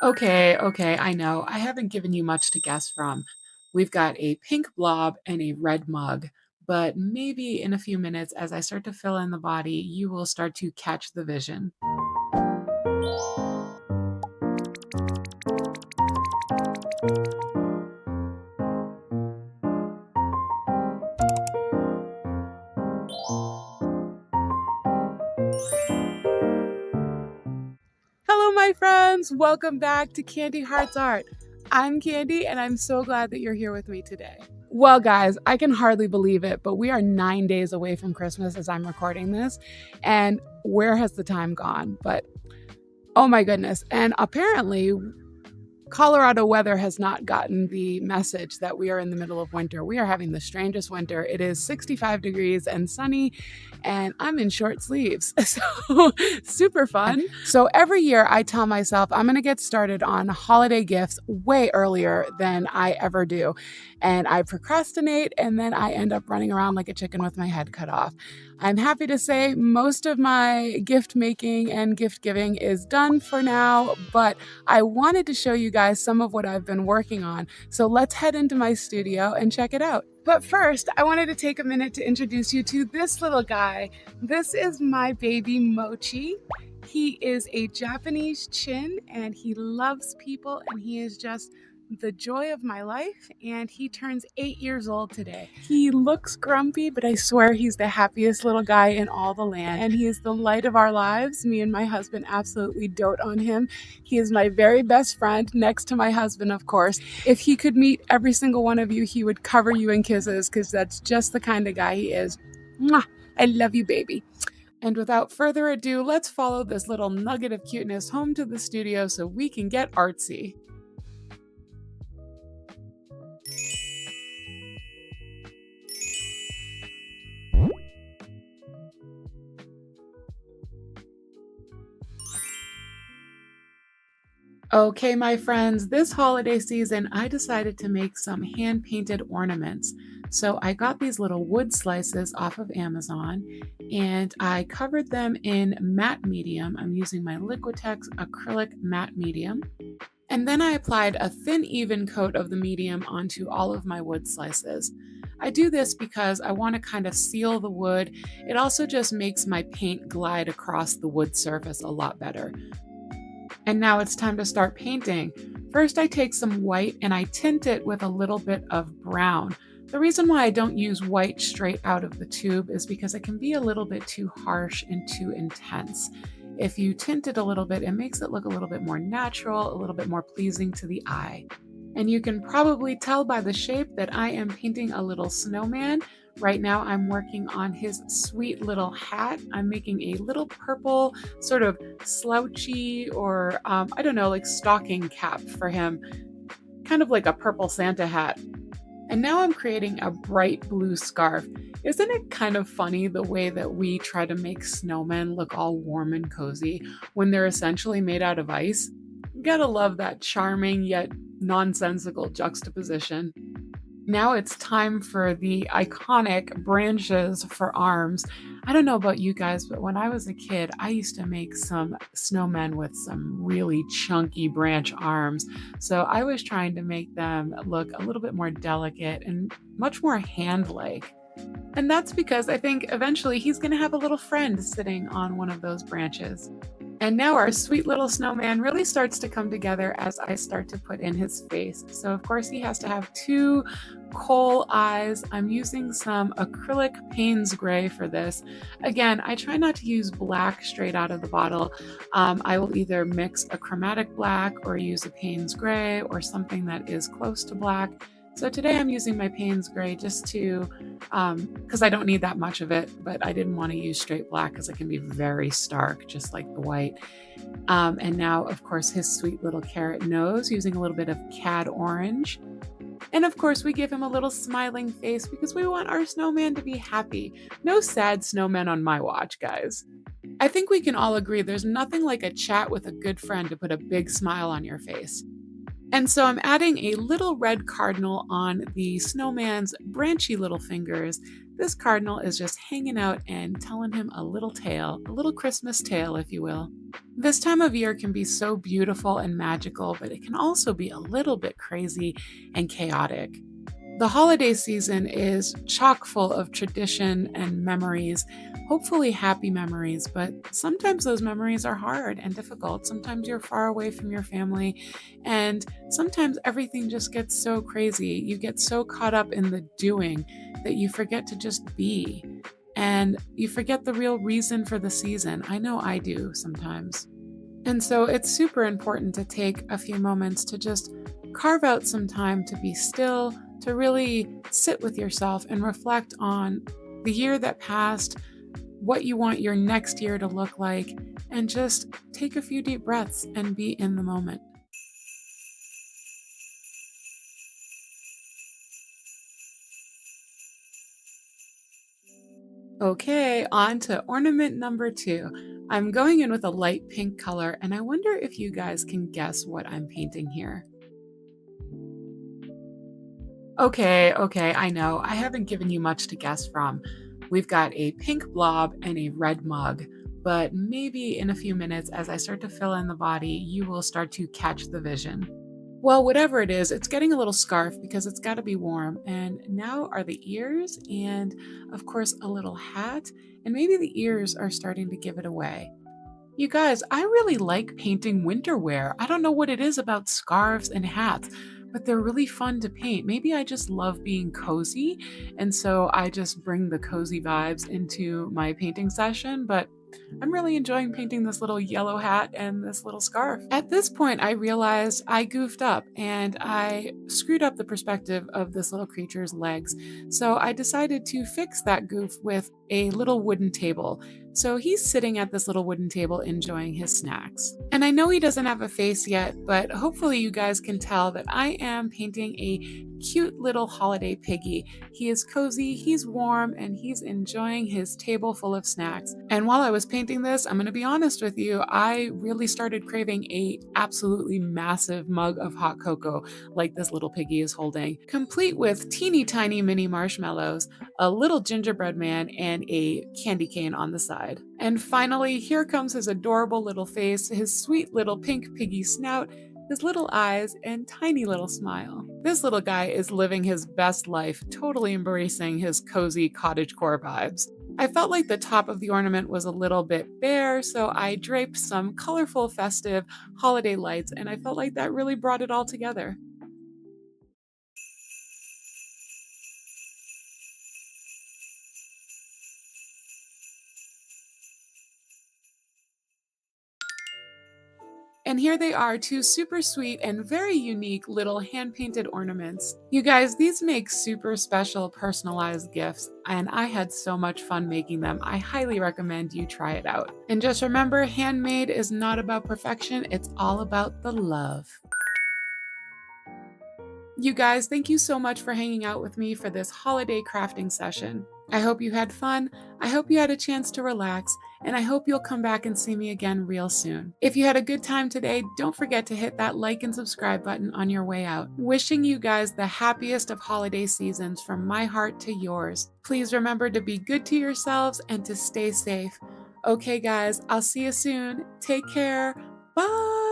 Okay, I know. I haven't given you much to guess from. We've got a pink blob and a red mug, but maybe in a few minutes, as I start to fill in the body, you will start to catch the vision. Hello, my friends. Welcome back to Candi Hearts Art. I'm Candi, and I'm so glad that you're here with me today. Well, guys, I can hardly believe it, but we are 9 days away from Christmas as I'm recording this. And where has the time gone? But oh my goodness. And apparently, Colorado weather has not gotten the message that we are in the middle of winter. We are having the strangest winter. It is 65 degrees and sunny, and I'm in short sleeves. So, super fun. So, every year I tell myself I'm going to get started on holiday gifts way earlier than I ever do. And I procrastinate, and then I end up running around like a chicken with my head cut off. I'm happy to say most of my gift making and gift giving is done for now, but I wanted to show you guys some of what I've been working on. So let's head into my studio and check it out. But first, I wanted to take a minute to introduce you to this little guy. This is my baby Mochi. He is a Japanese chin and he loves people and he is just the joy of my life, and he turns 8 years old today. He looks grumpy, but I swear he's the happiest little guy in all the land, and he is the light of our lives. Me and my husband absolutely dote on him. He is my very best friend, next to my husband, of course. If he could meet every single one of you, he would cover you in kisses, because that's just the kind of guy he is. Mwah! I love you, baby. And without further ado, let's follow this little nugget of cuteness home to the studio so we can get artsy. Okay, my friends, this holiday season, I decided to make some hand-painted ornaments. So I got these little wood slices off of Amazon and I covered them in matte medium. I'm using my Liquitex acrylic matte medium. And then I applied a thin, even coat of the medium onto all of my wood slices. I do this because I want to kind of seal the wood. It also just makes my paint glide across the wood surface a lot better. And now it's time to start painting. First, I take some white and I tint it with a little bit of brown. The reason why I don't use white straight out of the tube is because it can be a little bit too harsh and too intense. If you tint it a little bit, it makes it look a little bit more natural, a little bit more pleasing to the eye. And you can probably tell by the shape that I am painting a little snowman. Right now I'm working on his sweet little hat. I'm making a little purple sort of slouchy or I don't know, like stocking cap for him, kind of like a purple Santa hat. And now I'm creating a bright blue scarf. Isn't it kind of funny the way that we try to make snowmen look all warm and cozy when they're essentially made out of ice? Gotta love that charming yet nonsensical juxtaposition. Now it's time for the iconic branches for arms. I don't know about you guys, but when I was a kid, I used to make some snowmen with some really chunky branch arms. So I was trying to make them look a little bit more delicate and much more hand-like. And that's because I think eventually he's going to have a little friend sitting on one of those branches. And now our sweet little snowman really starts to come together as I start to put in his face. So of course he has to have two coal eyes. I'm using some acrylic Payne's Gray for this. Again, I try not to use black straight out of the bottle. I will either mix a chromatic black or use a Payne's Gray or something that is close to black. So today I'm using my Payne's Gray just to, because I don't need that much of it, but I didn't want to use straight black because it can be very stark, just like the white. And now, of course, his sweet little carrot nose using a little bit of cad orange. And of course, we give him a little smiling face because we want our snowman to be happy. No sad snowmen on my watch, guys. I think we can all agree there's nothing like a chat with a good friend to put a big smile on your face. And so I'm adding a little red cardinal on the snowman's branchy little fingers. this cardinal is just hanging out and telling him a little tale, a little Christmas tale, if you will. This time of year can be so beautiful and magical, but it can also be a little bit crazy and chaotic. The holiday season is chock full of tradition and memories, hopefully happy memories, but sometimes those memories are hard and difficult. Sometimes you're far away from your family, and sometimes everything just gets so crazy. You get so caught up in the doing that you forget to just be, and you forget the real reason for the season. I know I do sometimes. And so it's super important to take a few moments to just carve out some time to be still, to really sit with yourself and reflect on the year that passed, what you want your next year to look like, and just take a few deep breaths and be in the moment. Okay, on to ornament number two. I'm going in with a light pink color, and I wonder if you guys can guess what I'm painting here. Okay, I know. I haven't given you much to guess from. We've got a pink blob and a red mug, but maybe in a few minutes, as I start to fill in the body, you will start to catch the vision. Well, whatever it is, it's getting a little scarf because it's got to be warm. And now are the ears, and of course, a little hat, and maybe the ears are starting to give it away. You guys, I really like painting winter wear. I don't know what it is about scarves and hats, but they're really fun to paint. Maybe I just love being cozy, and so I just bring the cozy vibes into my painting session, but I'm really enjoying painting this little yellow hat and this little scarf. At this point, I realized I goofed up and I screwed up the perspective of this little creature's legs. So I decided to fix that goof with a little wooden table. So he's sitting at this little wooden table enjoying his snacks. And I know he doesn't have a face yet, but hopefully you guys can tell that I am painting a cute little holiday piggy. He is cozy, he's warm, and he's enjoying his table full of snacks. And while I was painting this, I'm going to be honest with you, I really started craving a absolutely massive mug of hot cocoa like this little piggy is holding, complete with teeny tiny mini marshmallows, a little gingerbread man, and a candy cane on the side. And finally, here comes his adorable little face, his sweet little pink piggy snout, his little eyes, and tiny little smile. This little guy is living his best life, totally embracing his cozy cottagecore vibes. I felt like the top of the ornament was a little bit bare, so I draped some colorful, festive holiday lights, and I felt like that really brought it all together. And here they are, two super sweet and very unique little hand painted ornaments. You guys, these make super special personalized gifts, and I had so much fun making them. I highly recommend you try it out. And just remember, handmade is not about perfection, it's all about the love. You guys, thank you so much for hanging out with me for this holiday crafting session. I hope you had fun, I hope you had a chance to relax, and I hope you'll come back and see me again real soon. If you had a good time today, don't forget to hit that like and subscribe button on your way out. Wishing you guys the happiest of holiday seasons from my heart to yours. Please remember to be good to yourselves and to stay safe. Okay, guys, I'll see you soon. Take care. Bye.